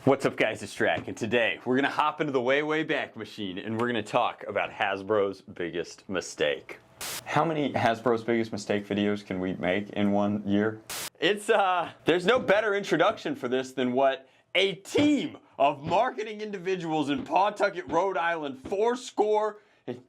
What's up guys, it's Drac, and today we're gonna hop into the way back machine and we're gonna talk about Hasbro's biggest mistake. How many Hasbro's biggest mistake videos can we make in 1 year? It's there's no better introduction for this than what a team of marketing individuals in Pawtucket, Rhode Island,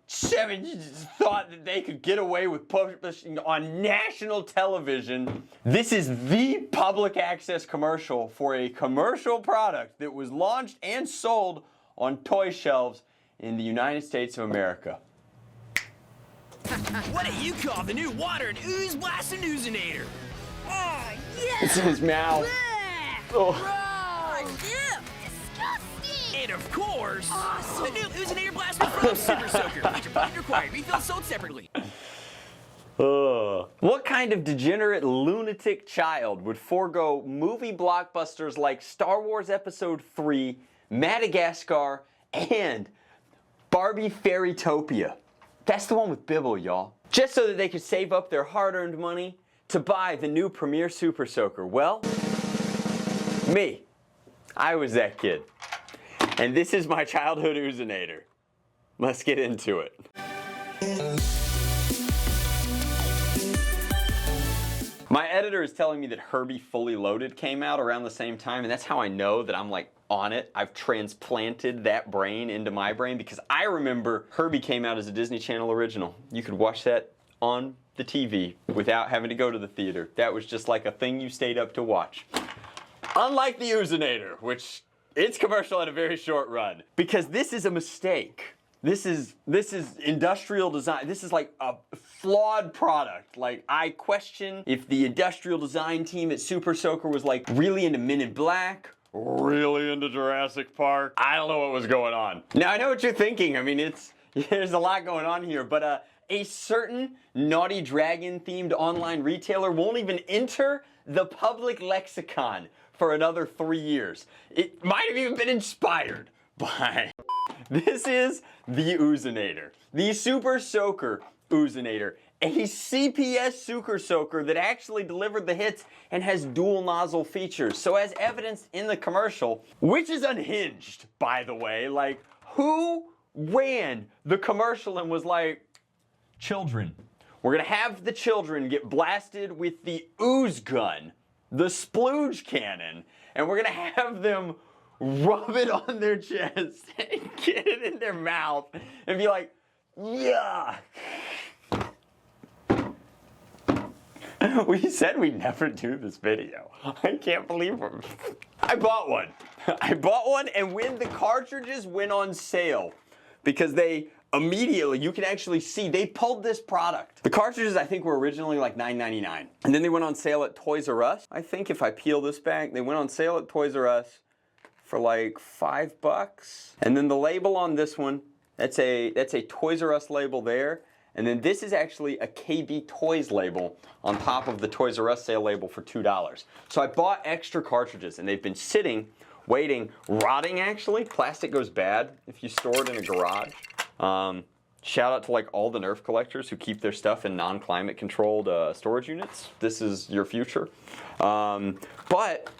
70 thought that they could get away with publishing on national television. This is the public access commercial for a commercial product that was launched and sold on toy shelves in the United States of America. What do you call the new water and ooze blasting Oozinator? Oh, yeah! It's in his mouth. Oh. Disgusting! And of course, Awesome. the new Oozinator Blaster from Super Soaker. Feature product required. Refills sold separately. What kind of degenerate lunatic child would forego movie blockbusters like Star Wars Episode 3, Madagascar, and Barbie Fairytopia? That's the one with Bibble, y'all. Just so that they could save up their hard-earned money to buy the new Premier Super Soaker. Well, me. I was that kid. And this is my childhood Oozinator. Let's get into it. My editor is telling me that Herbie Fully Loaded came out around the same time, and that's how I know that I'm like on it. I've transplanted that brain into my brain because I remember Herbie came out as a Disney Channel original. You could watch that on the TV without having to go to the theater. That was just like a thing you stayed up to watch. Unlike the Oozinator, which its commercial had a very short run, because this is a mistake. This is industrial design. This is like a flawed product. Like, I question if the industrial design team at Super Soaker was like really into Men in Black, really into Jurassic Park. I don't know what was going on. Now I know what you're thinking. I mean, there's a lot going on here, but a certain Naughty Dragon themed online retailer won't even enter the public lexicon for another 3 years. It might have even been inspired by... This is the Oozinator, the Super Soaker Oozinator, a CPS Super Soaker that actually delivered the hits and has dual nozzle features. So as evidenced in the commercial, which is unhinged, by the way, like, who ran the commercial and was like, children, we're gonna have the children get blasted with the ooze gun, the splooge cannon, and we're gonna have them rub it on their chest and get it in their mouth and be like, yeah. We said we'd never do this video. I can't believe it. I bought one. I bought one, and when the cartridges went on sale, because they immediately, you can actually see, they pulled this product. The cartridges, I think, were originally like $9.99. And then they went on sale at Toys R Us. I think if I peel this back, they went on sale at Toys R Us for like $5. And then the label on this one, that's a Toys R Us label there. And then this is actually a KB Toys label on top of the Toys R Us sale label for $2. So I bought extra cartridges, and they've been sitting, waiting, rotting actually. Plastic goes bad if you store it in a garage. Shout out to like all the Nerf collectors who keep their stuff in non-climate controlled storage units. This is your future. But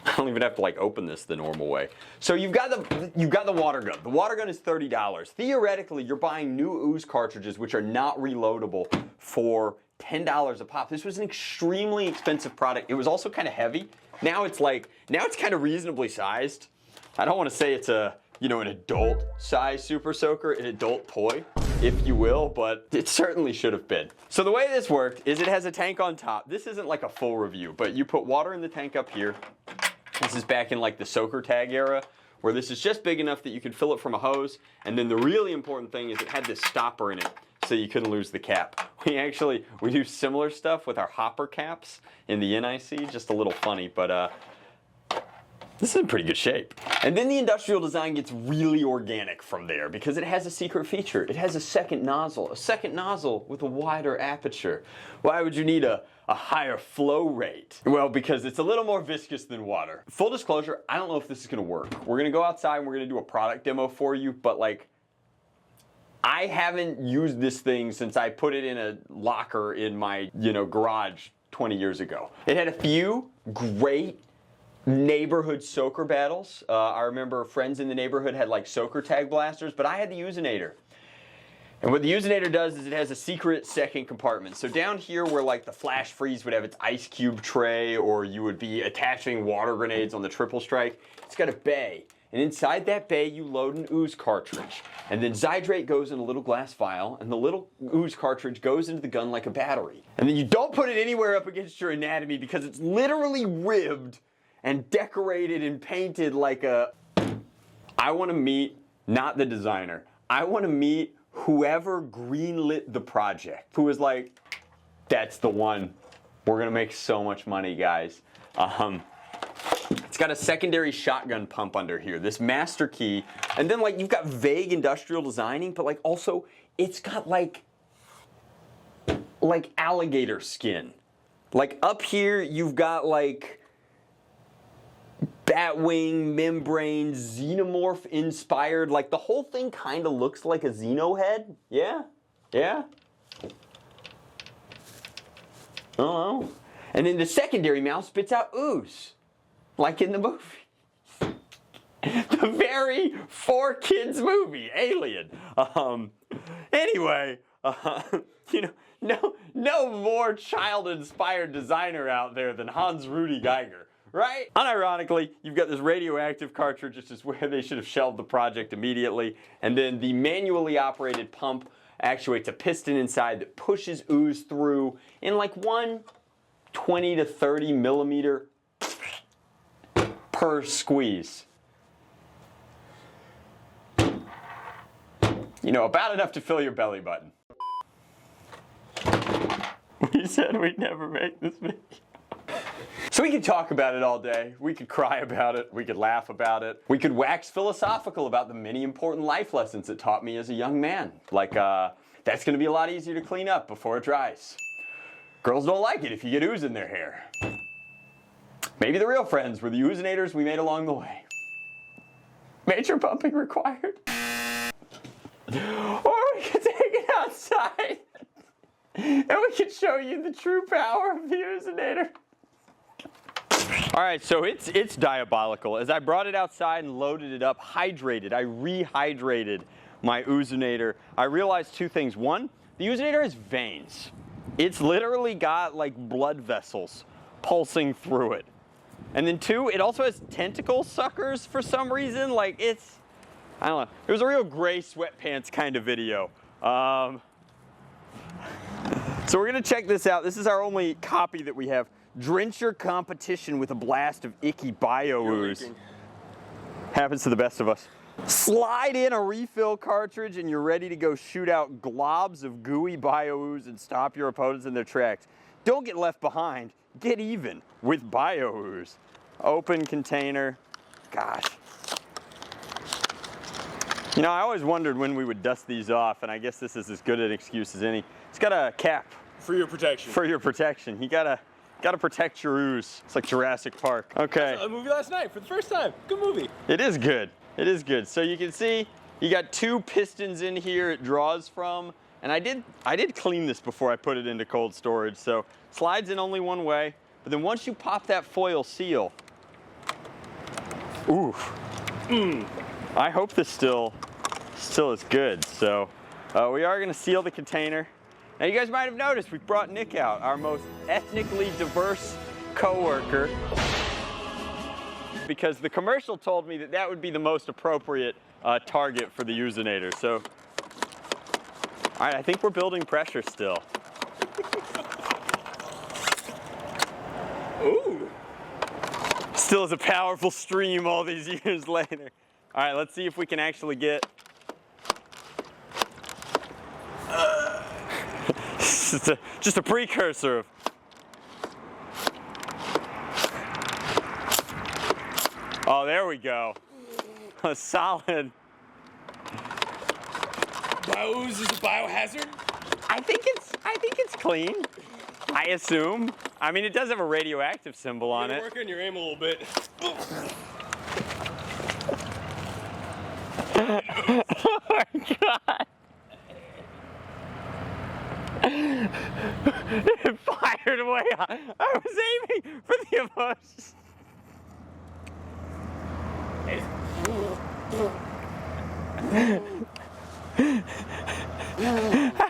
I don't even have to like open this the normal way. So you've got the water gun. The water gun is $30. Theoretically, you're buying new ooze cartridges which are not reloadable for $10 a pop. This was an extremely expensive product. It was also kind of heavy. Now it's kind of reasonably sized. I don't want to say it's a, you know, an adult size Super Soaker, an adult toy, if you will, but it certainly should have been. So the way this worked is it has a tank on top. This isn't like a full review, but you put water in the tank up here. This is back in like the Soaker Tag era, where this is just big enough that you could fill it from a hose. And then the really important thing is it had this stopper in it, so you couldn't lose the cap. We do similar stuff with our hopper caps in the NIC, just a little funny, but this is in pretty good shape. And then the industrial design gets really organic from there because it has a secret feature. It has a second nozzle with a wider aperture. Why would you need a higher flow rate? Well, because it's a little more viscous than water. Full disclosure, I don't know if this is gonna work. We're gonna go outside and we're gonna do a product demo for you, but like, I haven't used this thing since I put it in a locker in my, garage 20 years ago. It had a few great neighborhood soaker battles. I remember friends in the neighborhood had like soaker tag blasters, but I had the Oozinator. And what the Oozinator does is it has a secret second compartment. So down here where like the flash freeze would have its ice cube tray, or you would be attaching water grenades on the triple strike, it's got a bay. And inside that bay you load an ooze cartridge. And then Zydrate goes in a little glass vial, and the little ooze cartridge goes into the gun like a battery. And then you don't put it anywhere up against your anatomy because it's literally ribbed and decorated and painted like a... I want to meet, not the designer, I want to meet whoever greenlit the project, who was like, that's the one. We're gonna make so much money, guys. It's got a secondary shotgun pump under here, this master key, and then like you've got vague industrial designing, but like also it's got like alligator skin. Like up here you've got like Batwing, membrane, xenomorph inspired, like the whole thing kind of looks like a Xeno head. Yeah? Yeah? Oh. And then the secondary mouth spits out ooze, like in the movie. The very 4Kids movie, Alien. Anyway, you know, no more child-inspired designer out there than Hans Rudy Geiger. Right? Unironically, you've got this radioactive cartridge, which is where they should have shelved the project immediately. And then the manually operated pump actuates a piston inside that pushes ooze through in like one 20 to 30 millimeter per squeeze. You know, about enough to fill your belly button. We said we'd never make this video. So we could talk about it all day, we could cry about it, we could laugh about it, we could wax philosophical about the many important life lessons it taught me as a young man. Like, that's gonna be a lot easier to clean up before it dries. Girls don't like it if you get ooze in their hair. Maybe the real friends were the Oozinators we made along the way. Major pumping required. Or we could take it outside and we could show you the true power of the Oozinator. All right, so it's diabolical. As I brought it outside and loaded it up, hydrated, I rehydrated my Oozinator. I realized two things. One, the Oozinator has veins. It's literally got like blood vessels pulsing through it. And then two, it also has tentacle suckers for some reason. Like it's, I don't know. It was a real gray sweatpants kind of video. So we're gonna check this out. This is our only copy that we have. Drench your competition with a blast of icky bio-ooze. Happens to the best of us. Slide in a refill cartridge and you're ready to go shoot out globs of gooey bio-ooze and stop your opponents in their tracks. Don't get left behind. Get even with bio-ooze. Open container. Gosh. You know, I always wondered when we would dust these off, and I guess this is as good an excuse as any. It's got a cap. For your protection. For your protection. You gotta protect your ooze. It's like Jurassic Park. Okay. I saw a movie last night for the first time. Good movie. It is good. It is good. So you can see you got two pistons in here it draws from. And I did clean this before I put it into cold storage. So slides in only one way. But then once you pop that foil seal, oof. I hope this still is good. So we are gonna seal the container. Now you guys might have noticed we've brought Nick out, our most ethnically diverse coworker, because the commercial told me that that would be the most appropriate target for the Oozinator. So, all right, I think we're building pressure still. Ooh. Still is a powerful stream all these years later. All right, let's see if we can actually get. Just a precursor of. Oh, there we go. A solid. Bio-ooze is a biohazard? I think it's clean. I assume. I mean, it does have a radioactive symbol on it. Work on your aim a little bit. Oh my God. It fired away. I was aiming for the emotion.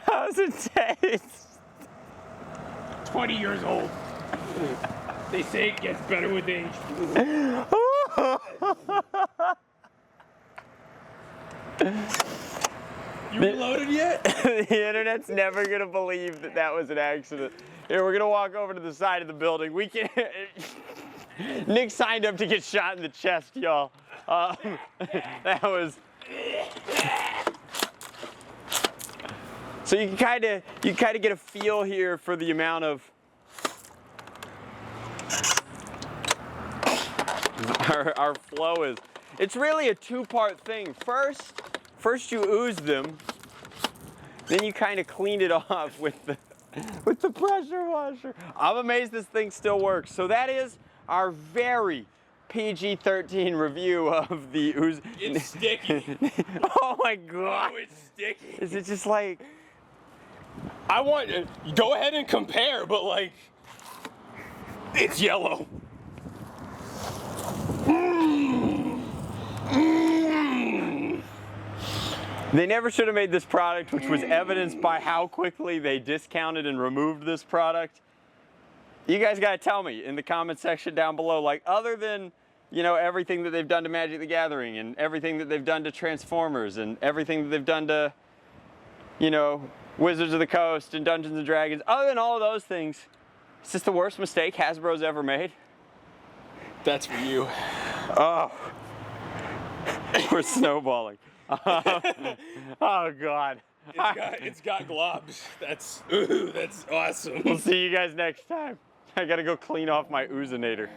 How's it taste? 20 years old. They say it gets better with age. You reloaded yet? The internet's never gonna believe that that was an accident. Here, we're gonna walk over to the side of the building. We can. Nick signed up to get shot in the chest, y'all. That was. So you kind of get a feel here for the amount of our flow is. It's really a two-part thing. First you ooze them, then you kind of clean it off with the pressure washer. I'm amazed this thing still works. So that is our very PG-13 review of the ooze. It's sticky. Oh my God. Oh, it's sticky. Is it just like? I want, go ahead and compare, but like, it's yellow. They never should have made this product, which was evidenced by how quickly they discounted and removed this product. You guys got to tell me in the comment section down below, like, other than, you know, everything that they've done to Magic the Gathering and everything that they've done to Transformers and everything that they've done to, you know, Wizards of the Coast and Dungeons and Dragons, other than all of those things, is this the worst mistake Hasbro's ever made? That's for you. Oh, we're snowballing. Oh God. It's got globs. That's awesome. We'll see you guys next time. I gotta go clean off my Oozinator.